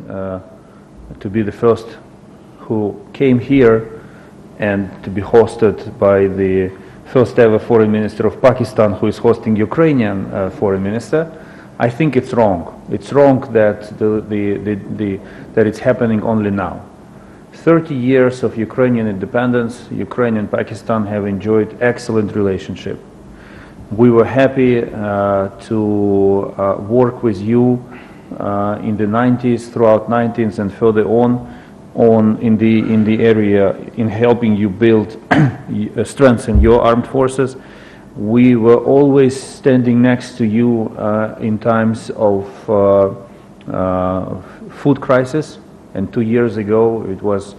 to be the first who came here and to be hosted by the first ever foreign minister of Pakistan, who is hosting Ukrainian foreign minister. I think it's wrong. It's wrong that that it's happening only now. 30 years of Ukrainian independence, Ukraine and Pakistan have enjoyed excellent relationship. We were happy to work with you in the 90s, throughout 90s and further on in the area in helping you build, strengthen your armed forces. We were always standing next to you in times of food crisis, and 2 years ago it was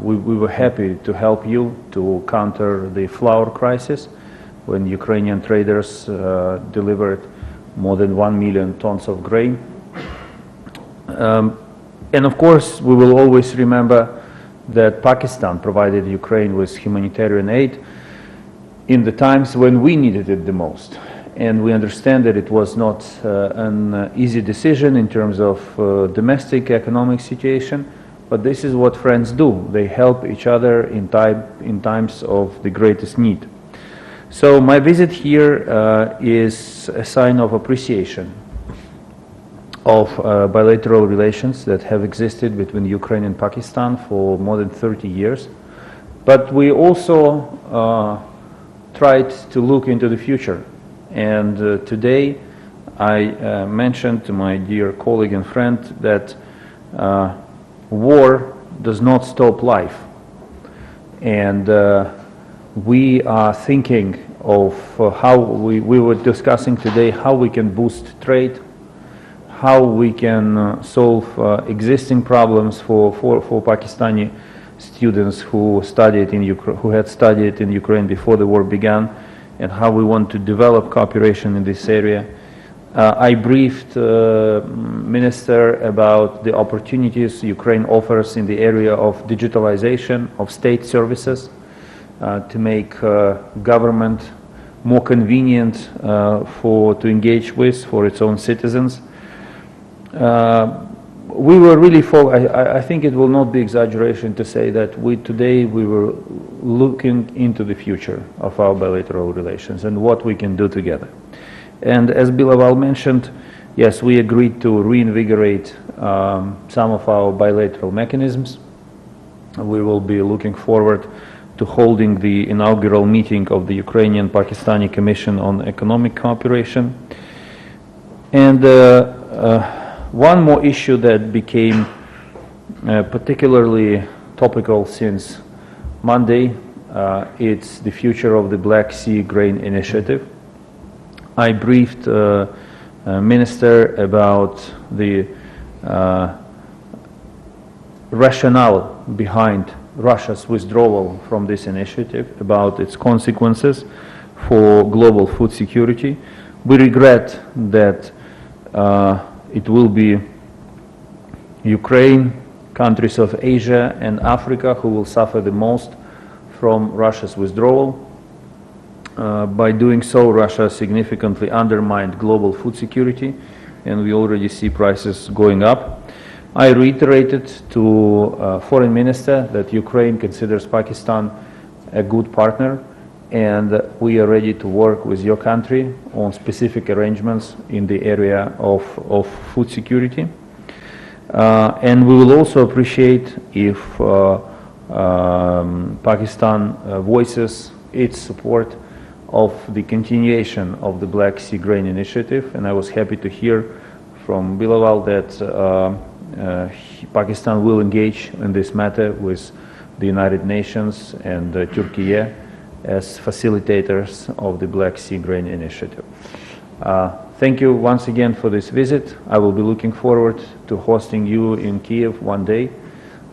we were happy to help you to counter the flour crisis when Ukrainian traders delivered more than 1 million tons of grain. And of course, we will always remember that Pakistan provided Ukraine with humanitarian aid in the times when we needed it the most. And we understand that it was not an easy decision in terms of domestic economic situation, but this is what friends do. They help each other in times of the greatest need. So my visit here is a sign of appreciation of bilateral relations that have existed between Ukraine and Pakistan for more than 30 years. But we also tried to look into the future. And today I mentioned to my dear colleague and friend that war does not stop life. And we are thinking of how we were discussing today how we can boost trade, how we can solve existing problems for Pakistani students who had studied in Ukraine before the war began, and how we want to develop cooperation in this area. I briefed Minister about the opportunities Ukraine offers in the area of digitalization of state services to make government more convenient to engage with for its own citizens. We were really I think it will not be exaggeration to say that today we were looking into the future of our bilateral relations and what we can do together. And as Bilawal mentioned, yes, we agreed to reinvigorate some of our bilateral mechanisms. We will be looking forward to holding the inaugural meeting of the Ukrainian-Pakistani Commission on Economic Cooperation. And one more issue that became particularly topical since Monday, it's the future of the Black Sea Grain Initiative. I briefed Minister about the rationale behind Russia's withdrawal from this initiative, about its consequences for global food security. We regret that it will be Ukraine, countries of Asia and Africa who will suffer the most from Russia's withdrawal. By doing so, Russia significantly undermined global food security, and we already see prices going up. I reiterated to Foreign Minister that Ukraine considers Pakistan a good partner, and we are ready to work with your country on specific arrangements in the area of food security. And we will also appreciate if Pakistan voices its support of the continuation of the Black Sea Grain Initiative, and I was happy to hear from Bilawal that Pakistan will engage in this matter with the United Nations and Turkey as facilitators of the Black Sea Grain Initiative. Thank you once again for this visit. I will be looking forward to hosting you in Kiev one day.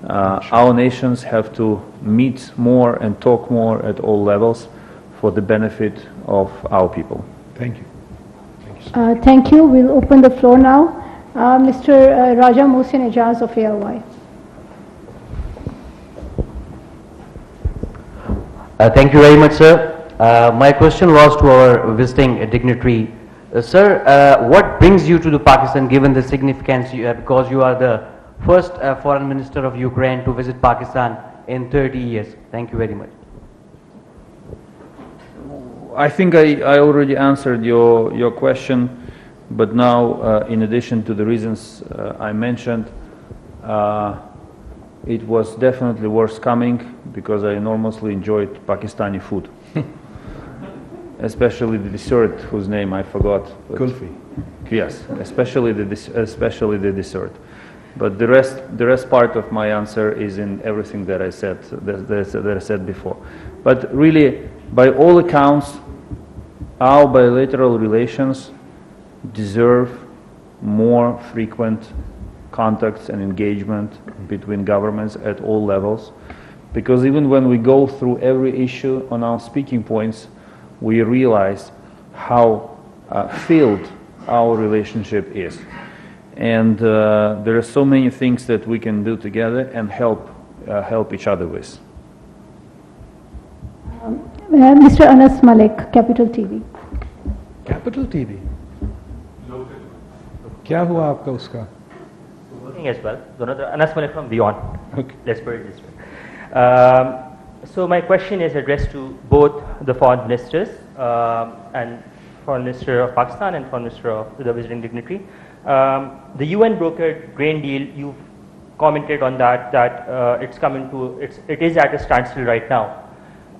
Our nations have to meet more and talk more at all levels for the benefit of our people. Thank you. Thank you. We'll open the floor now. Mr. Raja Mohsin Ejaz of ALY. Thank you very much, sir. My question was to our visiting dignitary, Sir, what brings you to Pakistan given the significance you have, because you are the first foreign minister of Ukraine to visit Pakistan in 30 years? Thank you very much. I think I already answered your question, but now, in addition to the reasons I mentioned, it was definitely worth coming because I enormously enjoyed Pakistani food, especially the dessert whose name I forgot. Kulfi. Yes, especially the dessert. But the rest part of my answer is in everything that I said before. But really, by all accounts, our bilateral relations deserve more frequent contacts and engagement between governments at all levels, because even when we go through every issue on our speaking points, we realize how filled our relationship is. And there are so many things that we can do together and help each other with. Mr. Anas Malik, Capital TV. Capital TV. क्या हुआ आपका उसका? Working as well. Anas Malik from Beyond. Okay. Let's put it this way. So my question is addressed to both the foreign ministers and Foreign Minister of Pakistan and Foreign Minister of the visiting dignitary. The UN brokered grain deal. You've commented on that it is at a standstill right now.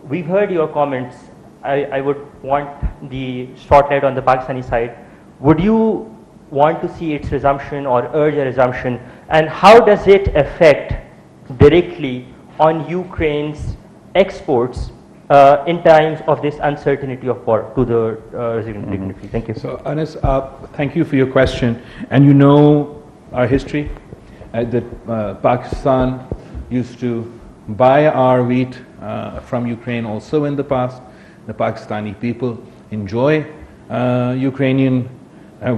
We've heard your comments. I would want the spotlight on the Pakistani side. Would you want to see its resumption or urge a resumption, and how does it affect directly on Ukraine's exports in times of this uncertainty of war to the resident dignitary? Thank you. So Anas, thank you for your question. And you know our history, that Pakistan used to buy our wheat from Ukraine also in the past. The Pakistani people enjoy Ukrainian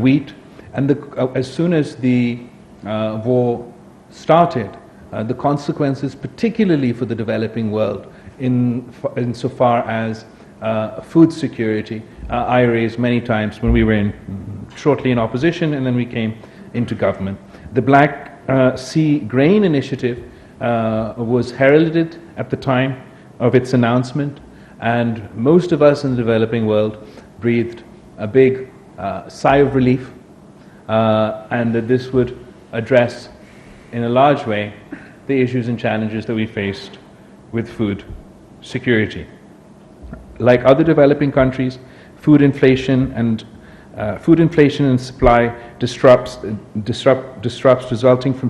wheat. And as soon as the war started, the consequences, particularly for the developing world, insofar as food security, I raised many times when we were shortly in opposition and then we came into government. The Black Sea Grain Initiative was heralded at the time of its announcement, and most of us in the developing world breathed a big sigh of relief, and that this would address in a large way the issues and challenges that we faced with food security. Like other developing countries, food inflation and supply disrupts resulting from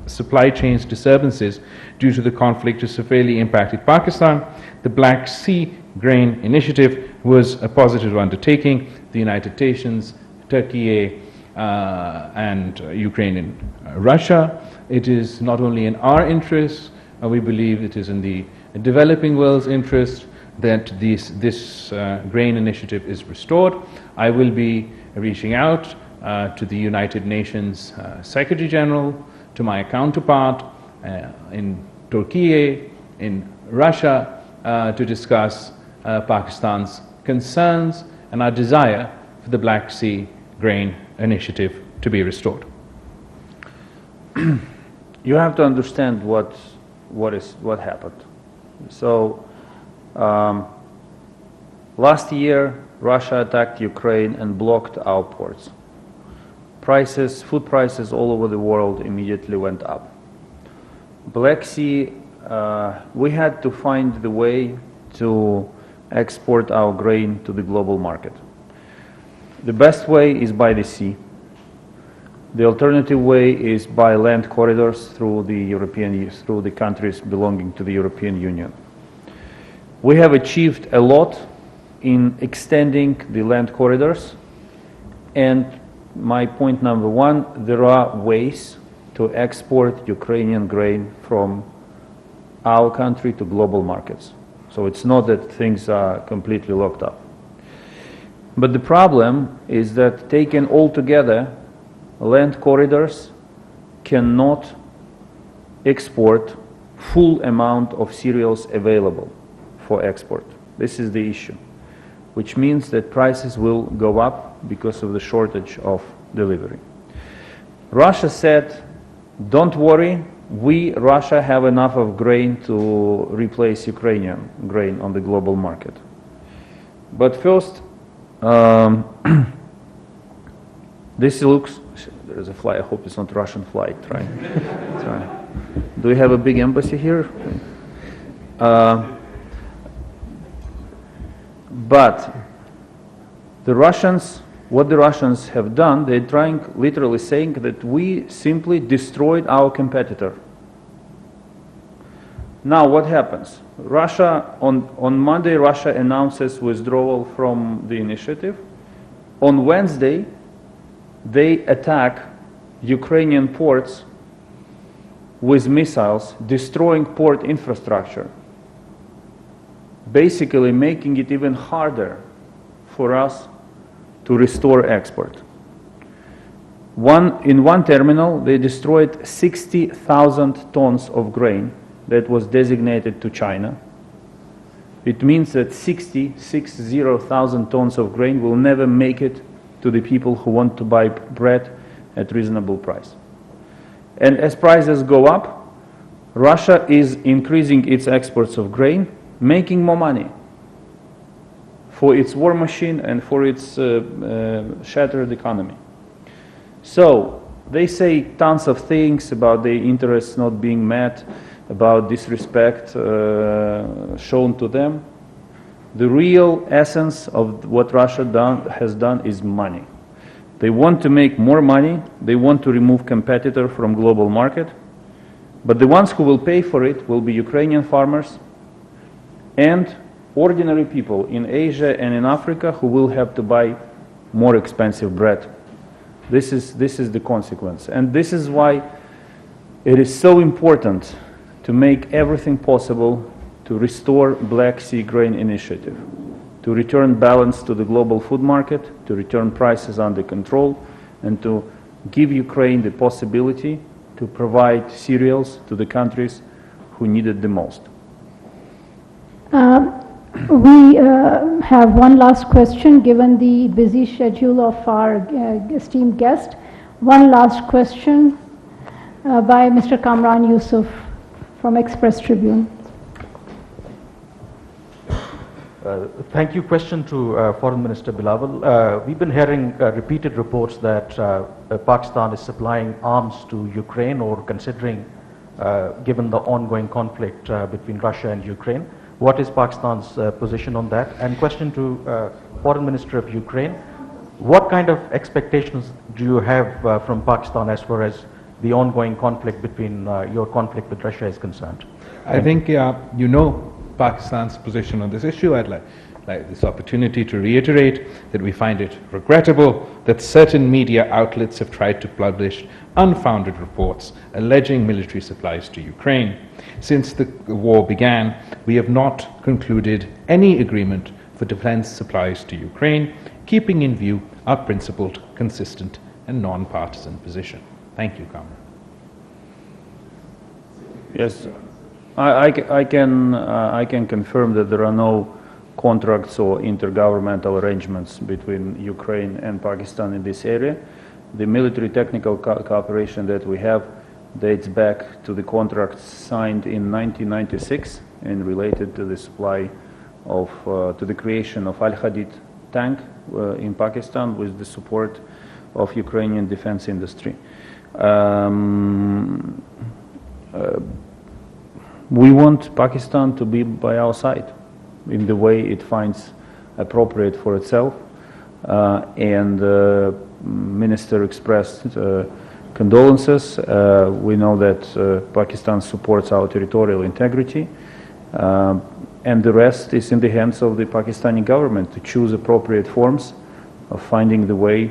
supply chains disturbances due to the conflict has severely impacted Pakistan. The Black Sea Grain Initiative was a positive undertaking. The United Nations, Turkey, and Ukraine and Russia. It is not only in our interest, we believe it is in the developing world's interest that this grain initiative is restored. I will be reaching out to the United Nations Secretary General, to my counterpart in Turkey, in Russia, to discuss Pakistan's concerns and our desire for the Black Sea Grain Initiative to be restored. You have to understand what happened. So last year, Russia attacked Ukraine and blocked our ports. Food prices all over the world immediately went up. Black Sea, we had to find the way to export our grain to the global market. The best way is by the sea. The alternative way is by land corridors through the countries belonging to the European Union. We have achieved a lot in extending the land corridors, and my point number one, there are ways to export Ukrainian grain from our country to global markets. So it's not that things are completely locked up. But the problem is that taken all together, land corridors cannot export full amount of cereals available for export. This is the issue. which means that prices will go up because of the shortage of delivery. Russia said, don't worry, we, Russia, have enough of grain to replace Ukrainian grain on the global market. But first, this looks, there's a flight, I hope it's not Russian flight, right? Sorry. Do we have a big embassy here? But the Russians, what the Russians have done, they're trying, literally saying that we simply destroyed our competitor. Now what happens? Russia, on Monday, Russia announces withdrawal from the initiative. On Wednesday, they attack Ukrainian ports with missiles, destroying port infrastructure, basically making it even harder for us to restore export. In one terminal, they destroyed 60,000 tons of grain that was designated to China. It means that 60,000 tons of grain will never make it to the people who want to buy bread at reasonable price. And as prices go up, Russia is increasing its exports of grain, making more money for its war machine and for its shattered economy. So they say tons of things about their interests not being met, about disrespect shown to them. The real essence of what Russia has done is money. They want to make more money, they want to remove competitor from global market, but the ones who will pay for it will be Ukrainian farmers and ordinary people in Asia and in Africa who will have to buy more expensive bread. This is the consequence. And this is why it is so important to make everything possible to restore Black Sea Grain Initiative, to return balance to the global food market, to return prices under control, and to give Ukraine the possibility to provide cereals to the countries who need it the most. We have one last question, given the busy schedule of our esteemed guest. One last question by Mr. Kamran Yusuf from Express Tribune. Thank you. Question to Foreign Minister Bilawal. We've been hearing repeated reports that Pakistan is supplying arms to Ukraine or considering, given the ongoing conflict between Russia and Ukraine. What is Pakistan's position on that? And question to Foreign Minister of Ukraine. What kind of expectations do you have from Pakistan as far as the ongoing conflict between your conflict with Russia is concerned? I think you know Pakistan's position on this issue. I'd like this opportunity to reiterate that we find it regrettable that certain media outlets have tried to publish unfounded reports alleging military supplies to Ukraine. Since the war began, we have not concluded any agreement for defense supplies to Ukraine, keeping in view our principled, consistent and non-partisan position. Thank you, Kamran. Yes, I can confirm that there are no contracts or intergovernmental arrangements between Ukraine and Pakistan in this area. The military technical cooperation that we have dates back to the contracts signed in 1996 and related to the supply of, to the creation of Al-Hadid tank in Pakistan with the support of Ukrainian defense industry. We want Pakistan to be by our side in the way it finds appropriate for itself, and Minister expressed condolences. We know that Pakistan supports our territorial integrity, and the rest is in the hands of the Pakistani government to choose appropriate forms of finding the way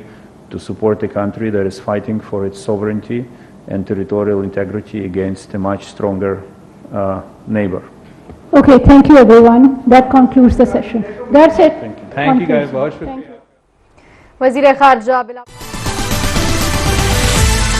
to support a country that is fighting for its sovereignty and territorial integrity against a much stronger neighbor. Okay, thank you everyone. That concludes the session. That's it. Thank you guys. Thank you. वज़ीर ख़ारजा